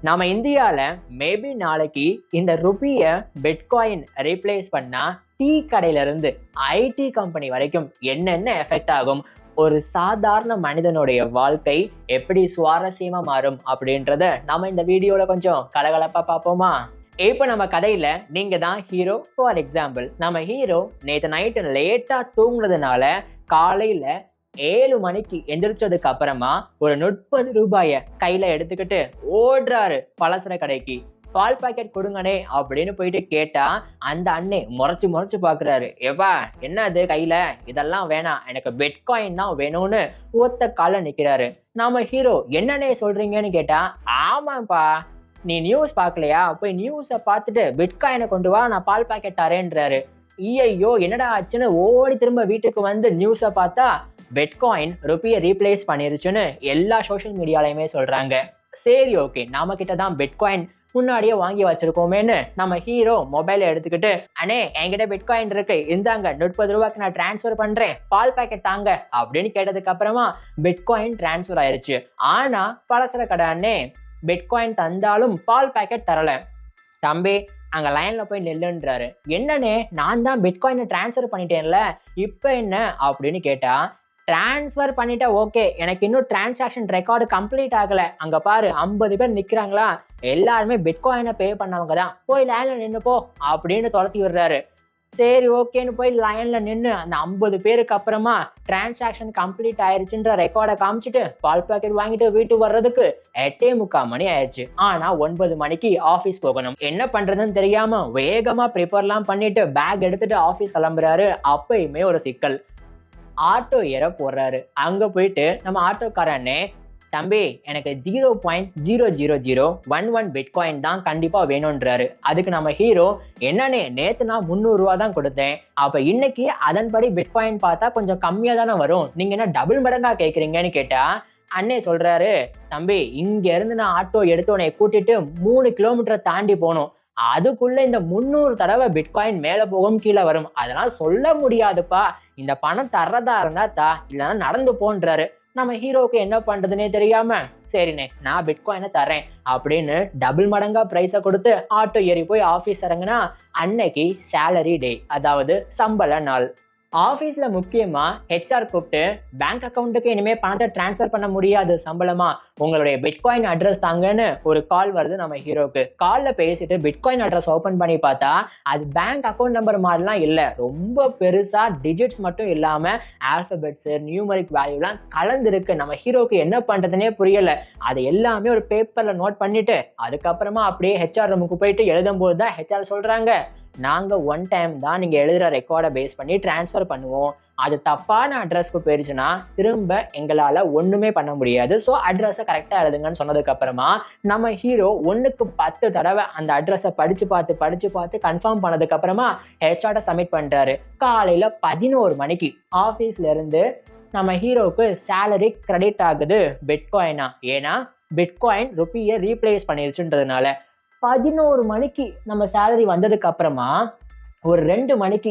நம்ம இந்தியாவில் மேபி நாளைக்கு இந்த ருபியை பிட்காயின் ரீப்ளேஸ் பண்ணா டீ கடையிலிருந்து ஐடி கம்பெனி வரைக்கும் என்னென்ன எஃபெக்ட் ஆகும், ஒரு சாதாரண மனிதனுடைய வாழ்க்கை எப்படி சுவாரஸ்யமா மாறும் அப்படின்றத நம்ம இந்த வீடியோல கொஞ்சம் கலகலப்பா பார்ப்போமா. இப்போ நம்ம கதையில நீங்க தான் ஹீரோ. ஃபார் எக்ஸாம்பிள், நம்ம ஹீரோ நேற்று நைட்டு லேட்டா தூங்குனதுனால காலையில 7 மணிக்கு எந்திரிச்சதுக்கு அப்புறமா ஒரு 30 ரூபாய கையில எடுத்துக்கிட்டு ஓடுறாரு பலசர கடைக்கு. பால் பாக்கெட் கொடுங்கனே அப்படின்னு போயிட்டு கேட்டா அந்த அண்ணே முறைச்சு முறைச்சு பாக்குறாரு. ஏப்பா என்ன அது கையில, இதெல்லாம் வேணாம், எனக்கு பிட்காயின் தான் வேணும்னு ஒத்த கால நிக்கிறாரு. நம்ம ஹீரோ என்னன்னே சொல்றீங்கன்னு கேட்டா, ஆமாப்பா நீ நியூஸ் பார்க்கலையா, போய் நியூஸை பார்த்துட்டு பிட்காயினை கொண்டு வா, நான் பால் பாக்கெட் தரேன்றாரு. ஐயோ என்னடா ஆச்சுன்னு ஓடி திரும்ப வீட்டுக்கு வந்து நியூஸை பார்த்தா பிட்காயின் ருபியை ரீப்ளேஸ் பண்ணிருச்சுன்னு எல்லா சோஷியல் மீடியாலையுமே சொல்றாங்க. சரி ஓகே, நாம கிட்ட தான் பிட்காயின் முன்னாடியே வாங்கி வச்சிருக்கோமேன்னு நம்ம ஹீரோ மொபைலை எடுத்துக்கிட்டு, அண்ணே என்கிட்ட பிட்காயின் இருக்கு, இந்தாங்க 30 ரூபாய்க்கு நான் டிரான்ஸ்ஃபர் பண்றேன், பால் பாக்கெட் தாங்க அப்படின்னு கேட்டதுக்கு அப்புறமா பிட்காயின் டிரான்ஸ்ஃபர் ஆயிருச்சு. ஆனா பலசர கடை அண்ணே பிட்காயின் தந்தாலும் பால் பாக்கெட் தரல. தம்பி அங்க லைன்ல போய் நெல்லுன்றாரு. என்னன்னே, நான் தான் பிட்காயினை டிரான்ஸ்ஃபர் பண்ணிட்டேன்ல, இப்ப என்ன அப்படின்னு கேட்டா, டிரான்ஸ்ஃபர் பண்ணிட்டா ஓகே, எனக்கு இன்னும் டிரான்சாக்ஷன் ரெக்கார்டு கம்ப்ளீட் ஆகல, அங்க பாரு 50 பேர் நிக்கிறாங்களா, எல்லாருமே பிட்காயினை பே பண்ணவங்க தான், போய் லைன்ல நின்று போ அப்படின்னு துரத்தி விடுறாரு. சரி ஓகேன்னு போய் லைன்ல நின்று அந்த 50 பேருக்கு அப்புறமா டிரான்சாக்ஷன் கம்ப்ளீட் ஆயிருச்சுன்ற ரெக்கார்டை காமிச்சிட்டு பால் பாக்கெட் வாங்கிட்டு வீட்டுக்கு வர்றதுக்கு 8:45 மணி ஆயிடுச்சு. ஆனா 9 மணிக்கு ஆபீஸ் போகணும். என்ன பண்றதுன்னு தெரியாம வேகமா ப்ரிப்பேர்லாம் பண்ணிட்டு பேக் எடுத்துட்டு ஆபீஸ் கிளம்புறாரு. அப்பயுமே ஒரு சிக்கல். ஆட்டோ ஏற போடுறாரு. அங்க போயிட்டு நம்ம ஆட்டோக்காரனே, தம்பி எனக்கு 0.00011 பிட்காயின் தான் கண்டிப்பா வேணும்ன்றாரு. அதுக்கு நம்ம ஹீரோ, என்னன்னே நேத்து நான் 300 ரூபா தான் கொடுத்தேன், அப்ப இன்னைக்கு அதன்படி பிட்காயின் பார்த்தா கொஞ்சம் கம்மியா தானே வரும், நீங்க என்ன டபுள் மடங்கா கேட்குறீங்கன்னு கேட்டா அண்ணே சொல்றாரு, தம்பி இங்க இருந்து நான் ஆட்டோ எடுத்து உன்னை கூட்டிட்டு 3 கிலோமீட்டர் தாண்டி போகணும், அதுக்குள்ள இந்த 300 தடவை பிட்காயின் மேல போகும் கீழே வரும், அதெல்லாம் சொல்ல முடியாதுப்பா, இந்த பணம் தர்றதா இருந்தா தா, இல்லைன்னா நடந்து போன்றாரு. நம்ம ஹீரோவுக்கு என்ன பண்றதுன்னே தெரியாம, சரிண்ணே நான் பிட்காயினை தரேன் அப்படின்னு டபுள் மடங்கா பிரைஸை கொடுத்து ஆட்டோ ஏறி போய் ஆபீஸ் இறங்குனா அன்னைக்கு சேலரி டே, அதாவது சம்பள நாள். ஆபீஸ்ல முக்கியமா ஹெச்ஆர் கூப்பிட்டு, பேங்க் அக்கௌண்ட்டுக்கு இனிமே பணத்தை டிரான்ஸ்ஃபர் பண்ண முடியாது சம்பளமா, உங்களுடைய பிட்காயின் அட்ரஸ் தாங்கன்னு ஒரு கால் வருது நம்ம ஹீரோக்கு. கால்ல பேசிட்டு பிட்காயின் அட்ரஸ் ஓபன் பண்ணி பார்த்தா அது பேங்க் அக்கௌண்ட் நம்பர் மாதிரிலாம் இல்லை, ரொம்ப பெருசா டிஜிட்ஸ் மட்டும் இல்லாம ஆல்பபெட்ஸ் நியூமரிக் வேல்யூலாம் கலந்து இருக்கு. நம்ம ஹீரோக்கு என்ன பண்றதுன்னே புரியல. அது எல்லாமே ஒரு பேப்பர்ல நோட் பண்ணிட்டு அதுக்கப்புறமா அப்படியே ஹெச்ஆர் ரூமுக்கு போயிட்டு எழுதும் போது தான் ஹெச்ஆர் சொல்றாங்க, நாங்க ஒன் டைம் தான் நீங்க எழுதுற ரெக்கார்டை பேஸ் பண்ணி டிரான்ஸ்ஃபர் பண்ணுவோம், அது தப்பான அட்ரஸ்க்கு போயிருச்சுன்னா திரும்ப எங்களால ஒண்ணுமே பண்ண முடியாது, ஸோ அட்ரஸை கரெக்டா எழுதுங்கன்னு சொன்னதுக்கு அப்புறமா நம்ம ஹீரோ 1க்கு 10 தடவை அந்த அட்ரஸை படிச்சு பார்த்து கன்ஃபார்ம் பண்ணதுக்கு அப்புறமா ஹெச்ஆர்ட்ட சப்மிட் பண்றாரு. காலையில 11 மணிக்கு ஆபீஸ்ல இருந்து நம்ம ஹீரோவுக்கு சேலரி கிரெடிட் ஆகுது பிட்காயினா. ஏன்னா பிட்காயின் ருபியை ரீப்ளேஸ் பண்ணிருச்சுன்றதுனால. 11 மணிக்கு நம்ம சேலரி வந்ததுக்கு அப்புறமா ஒரு 2 மணிக்கு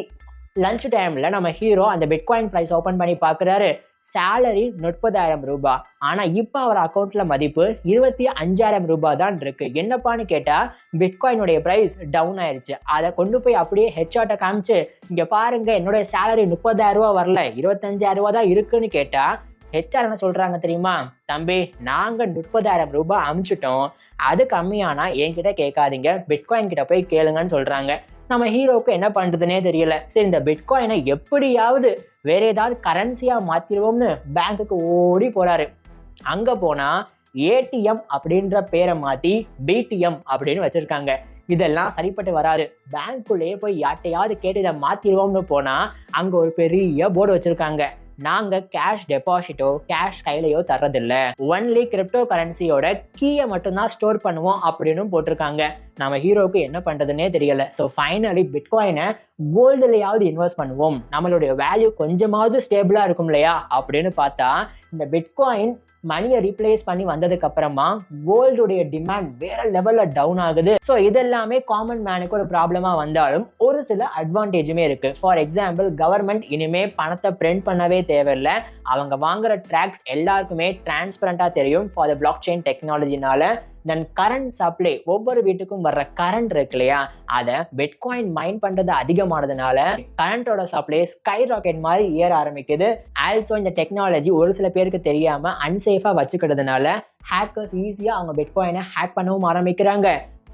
லஞ்ச் டைம்ல நம்ம ஹீரோ அந்த பிட்காயின் பிரைஸ் ஓபன் பண்ணி பாக்குறாரு. சேலரி 30,000 ரூபாய், ஆனா இப்ப அவர் அக்கௌண்ட்ல மதிப்பு 25,000 ரூபாய் தான் இருக்கு. என்னப்பான்னு கேட்டா பிட்காயினுடைய பிரைஸ் டவுன் ஆயிருச்சு. அதை கொண்டு போய் அப்படியே ஹெச்ஆர்ட்ட காமிச்சு, இங்க பாருங்க என்னோட சேலரி 30,000 ரூபாய் வரல, 25,000 ரூபாய் தான் இருக்குன்னு கேட்டா ஹெச்ஆர் என்ன சொல்றாங்க தெரியுமா, தம்பி நாங்க 30,000 ரூபாய் அனுப்பிச்சிட்டோம், அது கம்மியானா என்கிட்ட கேட்காதீங்க, பிட்காயின் கிட்ட போய் கேளுங்கன்னு சொல்றாங்க. நம்ம ஹீரோவுக்கு என்ன பண்றதுன்னே தெரியல. சரி இந்த பிட்காயினை எப்படியாவது வேற ஏதாவது கரன்சியா மாத்திருவோம்னு பேங்க்குக்கு ஓடி போறாரு. அங்க போனா ஏடிஎம் அப்படின்ற பேரை மாத்தி பிடிஎம் அப்படின்னு வச்சிருக்காங்க. இதெல்லாம் சரிப்பட்டு வராது. பேங்க்குள்ளேயே போய் யார்ட்டையாவது கேட்டு இதை மாத்திருவோம்னு போனா அங்க ஒரு பெரிய போர்டு வச்சிருக்காங்க, நாங்க கேஷ் டெபாசிட்டோ கேஷ் கையிலையோ தர்றதில்ல, ஒன்லி கிரிப்டோ கரன்சியோட கீயை மட்டும்தான் ஸ்டோர் பண்ணுவோம் அப்படின்னு போட்டிருக்காங்க. நம்ம ஹீரோவுக்கு என்ன பண்றதுன்னே தெரியல. ஸோ ஃபைனலி பிட்காயினை கோல்டுலையாவது இன்வெஸ்ட் பண்ணுவோம், நம்மளுடைய வேல்யூ கொஞ்சமாவது ஸ்டேபிளா இருக்கும் இல்லையா அப்படின்னு பார்த்தா இந்த பிட்காயின் மணியை ரீப்ளேஸ் பண்ணி வந்ததுக்கு அப்புறமா கோல்டுடைய டிமாண்ட் வேற லெவல்ல டவுன் ஆகுது. ஸோ இதெல்லாமே காமன் மேனுக்கு ஒரு ப்ராப்ளமா வந்தாலும் ஒரு சில அட்வான்டேஜுமே இருக்கு. ஃபார் எக்ஸாம்பிள், கவர்மெண்ட் இனிமே பணத்தை பிரிண்ட் பண்ணவே தேவையில்லை, அவங்க வாங்குற ட்ராக்ஸ் எல்லாருக்குமே டிரான்ஸ்பரண்டா தெரியும் ஃபார் த பிளாக் செயின் டெக்னாலஜினால. தென் கரண்ட் சப்ளை, ஒவ்வொரு வீட்டுக்கும் வர்ற கரண்ட் இருக்கு இல்லையா, அதை பிட்காயின் மைன் பண்றது அதிகமானதுனால கரண்டோட சப்ளை ஸ்கை ராக்கெட் மாதிரி ஏற ஆரம்பிக்குது. ஆல்சோ இந்த டெக்னாலஜி ஒரு சில பேருக்கு தெரியாம அன்சேஃபா வச்சுக்கிறதுனால ஹேக்கர்ஸ் ஈஸியா அவங்க பிட்காயினை ஹேக் பண்ணவும் ஆரம்பிக்கிறாங்க.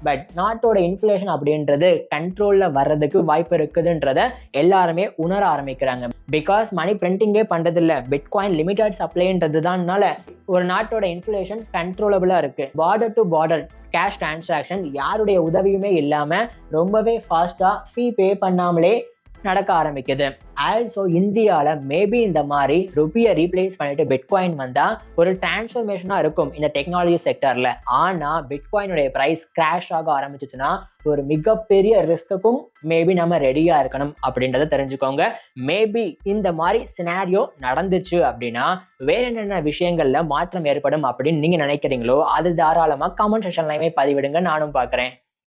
பட் நாட்டோட இன்ஃப்ளேஷன் அப்படின்றது கண்ட்ரோல்ல வர்றதுக்கு வாய்ப்பு இருக்குதுன்றத எல்லாருமே உணர ஆரம்பிக்கிறாங்க. பிகாஸ் மணி பிரிண்டிங்கே பண்றது இல்ல, பிட்காயின் லிமிடெட் சப்ளைன்றது தான்னால ஒரு நாட்டோட இன்ஃப்ளேஷன் கண்ட்ரோலபிளா இருக்கு. Border to border cash transaction யாருடைய உதவியுமே இல்லாம ரொம்பவே ஃபாஸ்டா ஃபீ பே பண்ணாமலே நடக்க ஆரம்பிக்குது. ஆல்சோ இந்தியாவில் மேபி இந்த மாதிரி ருபியை ரீப்ளேஸ் பண்ணிட்டு பிட்காயின் வந்தா ஒரு டிரான்ஸ்ஃபர்மேஷனா இருக்கும் இந்த டெக்னாலஜி செக்டர்ல. ஆனா பிட்காயினுடைய பிரைஸ் கிராஷ் ஆக ஆரம்பிச்சிச்சுன்னா ஒரு மிகப்பெரிய ரிஸ்க்குக்கும் மேபி நம்ம ரெடியா இருக்கணும் அப்படின்றத தெரிஞ்சுக்கோங்க. மேபி இந்த மாதிரி சினாரியோ நடந்துச்சு அப்படின்னா வேற என்னென்ன விஷயங்கள்ல மாற்றம் ஏற்படும் அப்படின்னு நீங்க நினைக்கிறீங்களோ அது தாராளமா கமெண்ட் செக்ஷன்லயுமே பதிவிடுங்க, நானும் பாக்குறேன்.